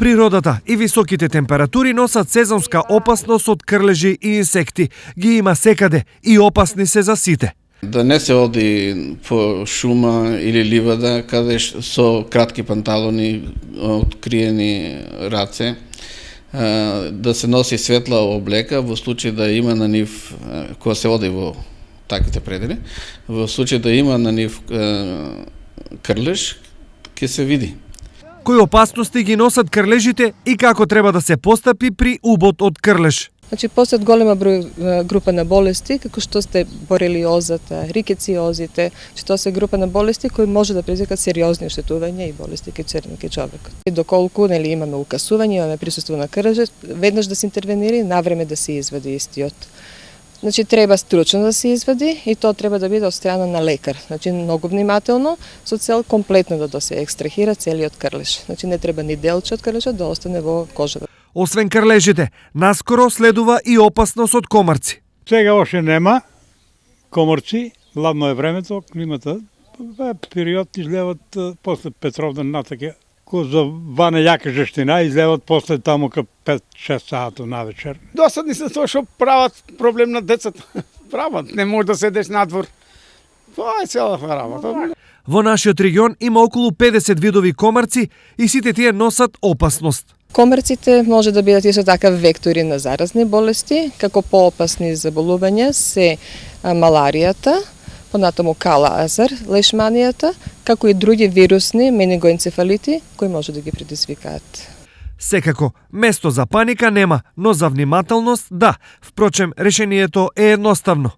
Природата и високите температури носат сезонска опасност од крлежи и инсекти. Ги има секаде и опасни се за сите. Да не се оди по шума или ливада, каде со кратки панталони, откриени раце, да се носи светла облека во случај да има на нив, кога се оди во таквите предели, во случај да има на нив крлеж, ќе се види. Кои опасности ги носат крлежите и како треба да се постапи при убод од крлеж? Значи, постојат голема група на болести, како што сте борелиозата, рикециозите, че тоа се група на болести кои може да предизвикат сериозни оштетувања и болести кај човекот. И доколку имаме укасување, имаме присуство на крлеж, веднаш да се интервенира и навреме да се извади истиот. Значи, треба стручно да се извади и тоа треба да биде од страна на лекар. Значи, многу внимателно, со цел комплетно да се екстрахира целиот крлеж. Значи, не треба ни делче од крлежот да остане во кожата. Освен крлежите, наскоро следува и опасност од комарци. Сега още нема комарци, ладно е времето, климата, период излеват после Петровдан натаке, за ване јака жештина, излеват после таму ка 5-6 сата на вечер. Досадни се тоа што прават проблем на децата. Прават, не може да седеш надвор. Тоа е цела работа. Во нашиот регион има околу 50 видови комарци и сите тие носат опасност. Комарците може да бидат исто така вектори на заразни болести, како поопасни заболувања се маларијата, понатаму кала азар, лешманијата, како и други вирусни менингоенцефалити кои може да ги предизвикаат. Секако, место за паника нема, но за внимателност да. Впрочем, решението е едноставно.